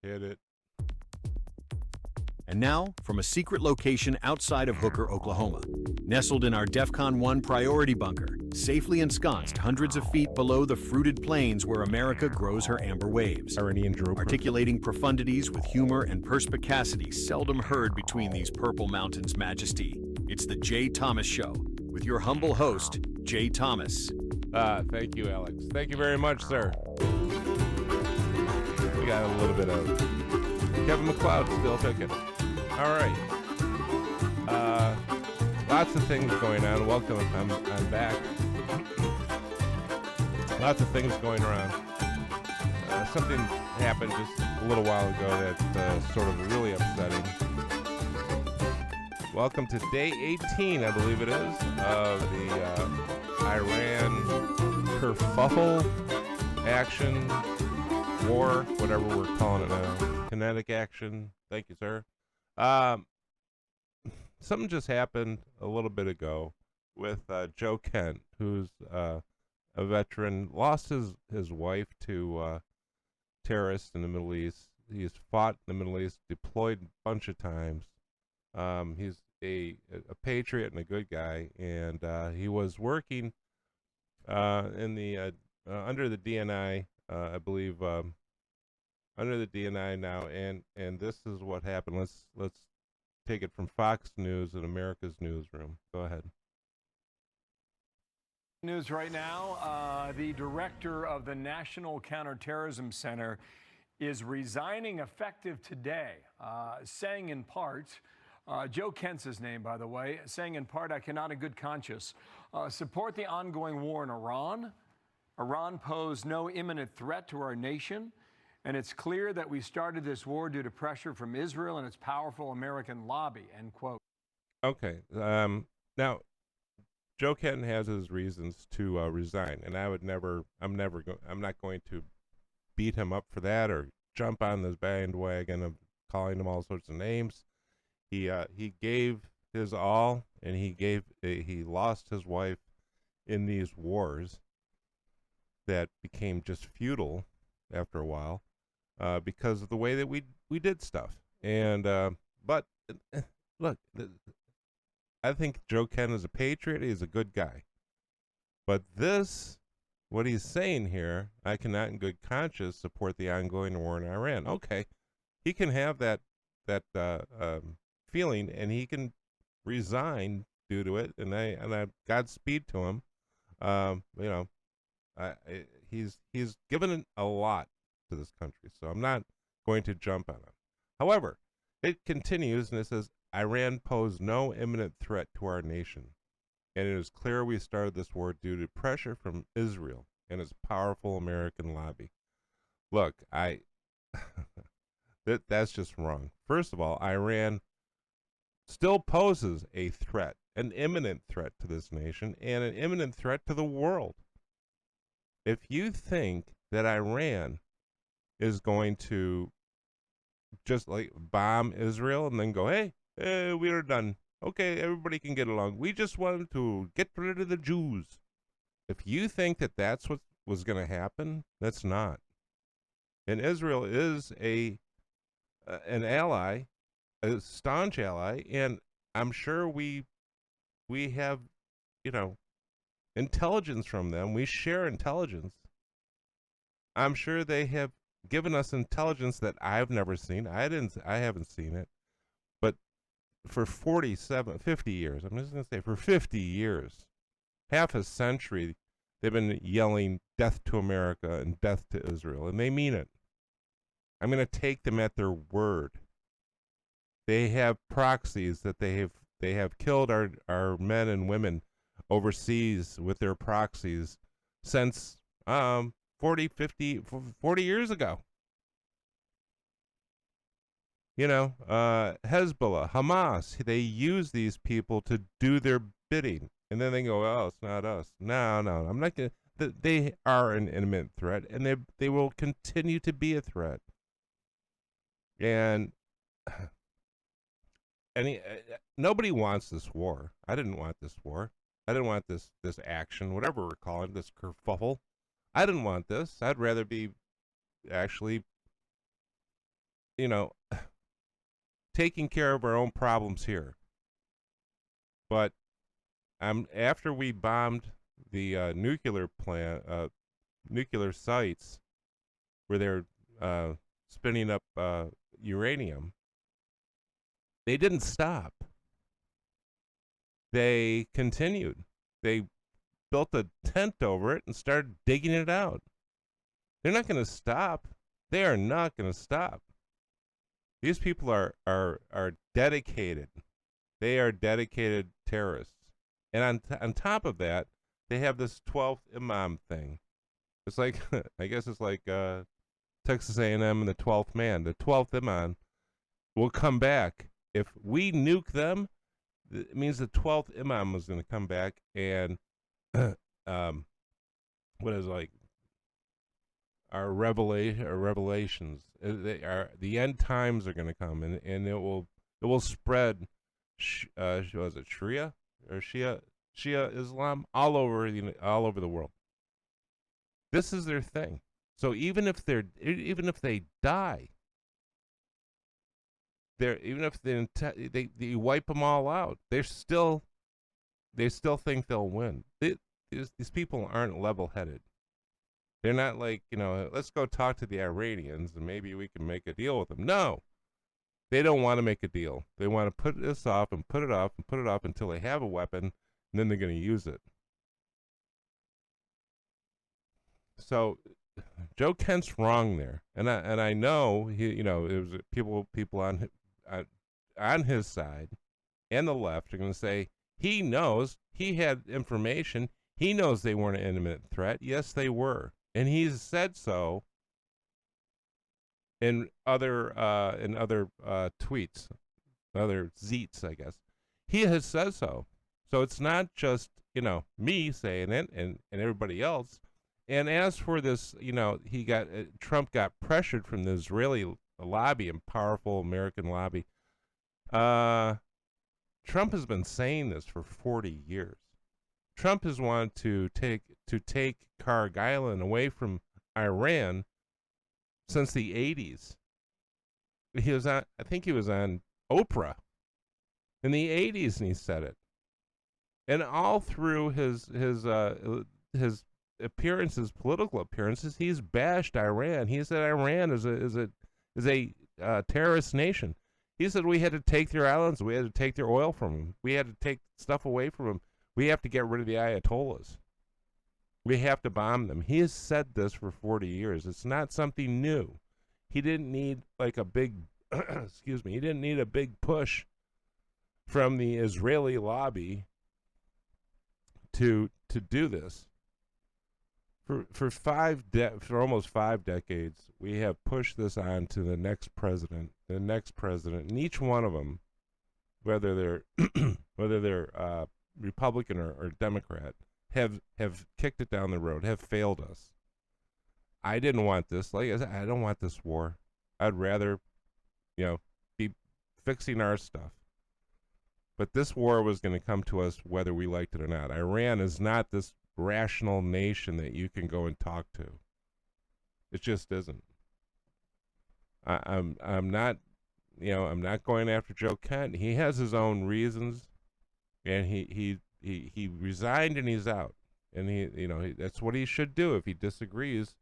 Hit it. And now, from a secret location outside of Hooker, Oklahoma, nestled in our DEFCON 1 priority bunker, safely ensconced hundreds of feet below the fruited plains where America grows her amber waves. Articulating profundities with humor and perspicacity seldom heard between these purple mountains' majesty, it's the Jay Thomas Show, with your humble host, Jay Thomas. Thank you, Alex. Thank you very much, sir. We got a little bit of Kevin McLeod still taking it. All right. Lots of things going on. Welcome. I'm back. Lots of things going around. Something happened just a little while ago that's sort of really upsetting. Welcome to day 18, I believe it is, of the Iran kerfuffle action, war, whatever we're calling it now. Kinetic action. Thank you, sir. Something just happened a little bit ago with Joe Kent, who's a veteran, lost his wife to terrorists in the Middle East. He's fought in the Middle East, deployed a bunch of times. He's a patriot and a good guy, and he was working in the under the DNI, I believe, under the DNI now, and this is what happened. Let's take it from Fox News and America's Newsroom. Go ahead. News right now, the director of the National Counterterrorism Center is resigning effective today, saying in part, Joe Kent's his name, by the way, saying in part, I cannot in good conscience support the ongoing war in Iran. Iran posed no imminent threat to our nation, and it's clear that we started this war due to pressure from Israel and its powerful American lobby, end quote. Okay. Now, Joe Kent has his reasons to resign, and I'm not going to beat him up for that or jump on this bandwagon of calling him all sorts of names. He gave his all, and he lost his wife in these wars that became just futile after a while because of the way that we did stuff. And but look, I think Joe Kent is a patriot. He's a good guy. But what he's saying here, I cannot in good conscience support the ongoing war in Iran. Okay, he can have that feeling, and he can resign due to it. And I Godspeed to him. He's given a lot to this country, so I'm not going to jump on him. However, it continues, and it says, Iran posed no imminent threat to our nation, and it is clear we started this war due to pressure from Israel and its powerful American lobby. Look, that's just wrong. First of all, Iran still poses a threat, an imminent threat to this nation, and an imminent threat to the world. If you think that Iran is going to just like bomb Israel and then go, hey, we are done. Okay, everybody can get along. We just wanted to get rid of the Jews. If you think that that's what was going to happen, that's not. And Israel is an ally, a staunch ally, and I'm sure we have, intelligence from them. We share intelligence. I'm sure they have given us intelligence that I've never seen. I haven't seen it. But for 50 years, I'm just going to say for 50 years, half a century, they've been yelling death to America and death to Israel, and they mean it. I'm going to take them at their word. They have proxies that they have killed our men and women overseas with their proxies since 40 years ago. Hezbollah, Hamas, they use these people to do their bidding. And then they go, oh, it's not us. No, I'm not going to. They are an imminent threat, and they will continue to be a threat. And nobody wants this war. I didn't want this war. I didn't want this action, whatever we're calling it, this kerfuffle. I didn't want this. I'd rather be actually you know, taking care of our own problems here. But after we bombed the nuclear sites where they're spinning up uranium, they didn't stop. They continued. They built a tent over it and started digging it out. They're not going to stop. They are not going to stop. These people are dedicated. They are dedicated terrorists. And on top of that, they have this 12th Imam thing. It's like I guess it's like Texas A&M and the 12th man. The 12th Imam will come back. If we nuke them, it means the 12th Imam was going to come back and what is it, like our revelations. The end times are going to come, and it will spread. Was it Sharia or Shia Islam all over the world. This is their thing. So even if they die, even if they wipe them all out, they still think they'll win. These people aren't level-headed. They're not like, let's go talk to the Iranians and maybe we can make a deal with them. No, they don't want to make a deal. They want to put this off and put it off and put it off until they have a weapon, and then they're going to use it. So Joe Kent's wrong there, and I know it was people on his side and the left are going to say he knows, he had information, he knows they weren't an imminent threat. Yes, they were, and he's said so in other tweets, other zeets, I guess. He has said so. So it's not just me saying it and everybody else. And as for this, Trump got pressured from the Israeli lobby and powerful American lobby. Trump has been saying this for 40 years. Trump has wanted to take Carg Island away from Iran since the 80s. I think he was on Oprah in the 80s, and he said it. And all through his appearances, political appearances, he's bashed Iran. He said Iran is a terrorist nation. He said we had to take their islands, we had to take their oil from them, we had to take stuff away from them. We have to get rid of the Ayatollahs. We have to bomb them. He has said this for 40 years. It's not something new. He didn't need like a big, he didn't need a big push from the Israeli lobby to do this. For almost 5 decades, we have pushed this on to the next president, and each one of them, whether they're Republican or Democrat, have kicked it down the road, have failed us. I didn't want this. Like I said, I don't want this war. I'd rather, be fixing our stuff. But this war was going to come to us whether we liked it or not. Iran is not this rational nation that you can go and talk to. It just isn't. I'm not, I'm not going after Joe Kent. He has his own reasons, and he resigned and he's out, and that's what he should do if he disagrees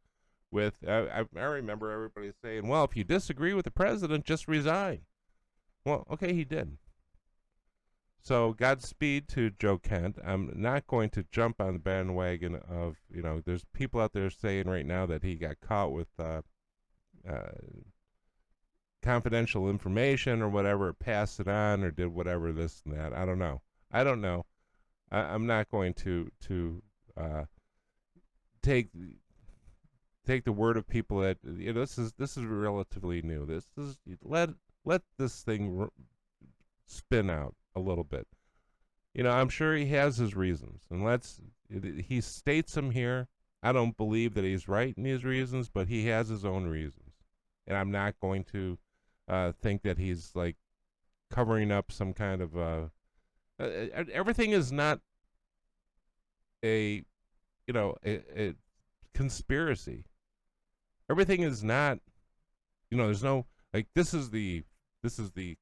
with. I remember everybody saying, well, if you disagree with the president, just resign. Well, okay, he did. So Godspeed to Joe Kent. I'm not going to jump on the bandwagon of, there's people out there saying right now that he got caught with confidential information or whatever, passed it on or did whatever, this and that. I don't know. I'm not going to take the word of people that this is relatively new. This is let this thing spin out a little bit. I'm sure he has his reasons, and he states them here. I don't believe that he's right in his reasons, but he has his own reasons, and I'm not going to think that he's like covering up some kind of everything is not a conspiracy. Everything is not, there's no Like this is the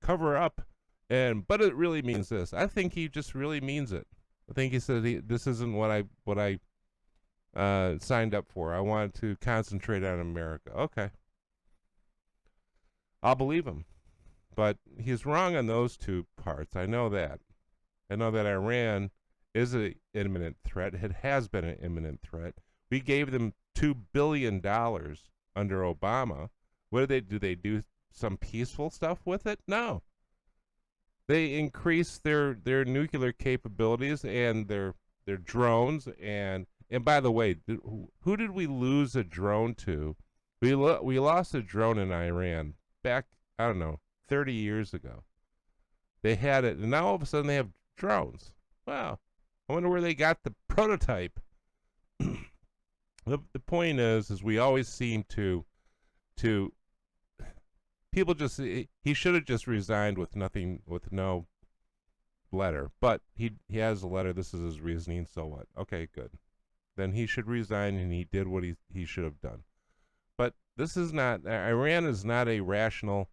cover up, but it really means this. I think he just really means it. I think he said this isn't what I signed up for. I wanted to concentrate on America. Okay, I'll believe him, but he's wrong on those two parts. I know that. I know that Iran is an imminent threat. It has been an imminent threat. We gave them $2 billion under Obama. What did they do? They do some peaceful stuff with it? No. They increased their nuclear capabilities and their drones. And by the way, who did we lose a drone to? We lost a drone in Iran back, I don't know, 30 years ago. They had it, and now all of a sudden they have drones. Wow. I wonder where they got the prototype. The point is we always seem to people just, he should have just resigned with no letter, but he has a letter. This is his reasoning. So what? Okay, good. Then he should resign, and he did what he should have done. But this is not, Iran is not a rational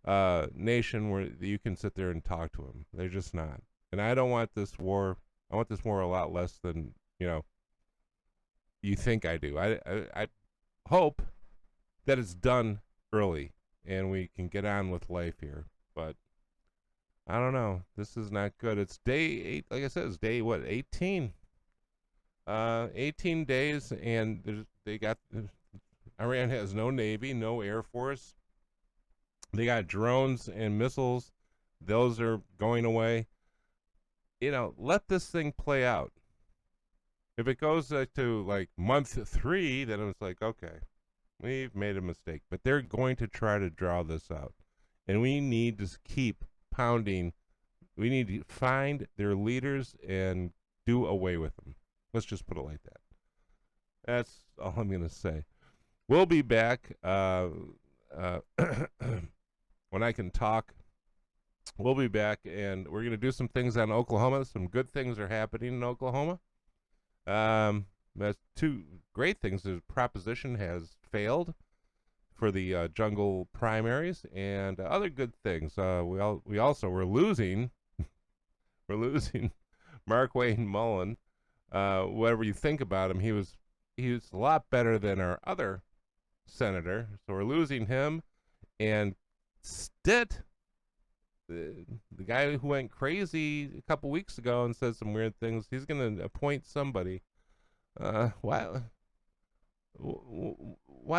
nation where you can sit there and talk to them. They're just not. And I don't want this war. I want this war a lot less than, you think I do. I hope that it's done early and we can get on with life here. But I don't know. This is not good. It's day 8. Like I said, it's day, 18? 18 days, and Iran has no Navy, no Air Force. They got drones and missiles. Those are going away. Let this thing play out. If it goes to like month 3, then it's like, okay, we've made a mistake. But they're going to try to draw this out. And we need to keep pounding. We need to find their leaders and do away with them. Let's just put it like that. That's all I'm going to say. We'll be back when I can talk. We'll be back, and we're going to do some things on Oklahoma. Some good things are happening in Oklahoma. That's 2 great things. The proposition has failed for the jungle primaries, and other good things. We're losing Mark Wayne Mullen. Whatever you think about him, he was a lot better than our other senator. So we're losing him, and Stitt, the guy who went crazy a couple weeks ago and said some weird things, he's going to appoint somebody. Why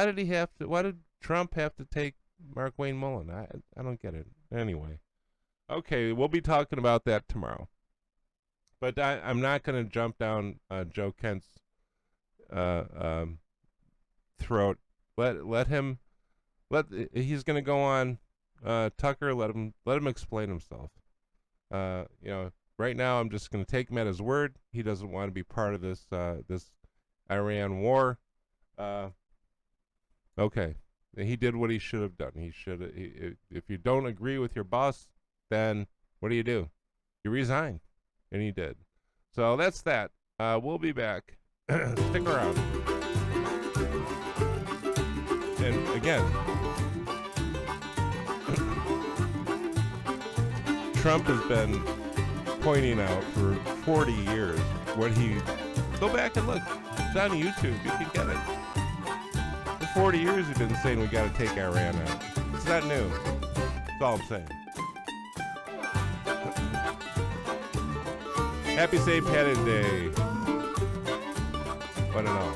did Trump have to take Mark Wayne Mullen? I don't get it. Anyway. Okay, we'll be talking about that tomorrow. But I'm not going to jump down Joe Kent's throat. He's going to go on Tucker. Let him explain himself. Right now I'm just going to take him at his word. He doesn't want to be part of this Iran war. Okay, he did what he should have done. If you don't agree with your boss, then what do? You resign. And he did. So that's that. We'll be back. Stick around. And again, Trump has been pointing out for 40 years what go back and look. It's on YouTube. You can get it. For 40 years he's been saying we got to take Iran out. It's not new. That's all I'm saying. Happy St. Paddy's Day. 1 and all.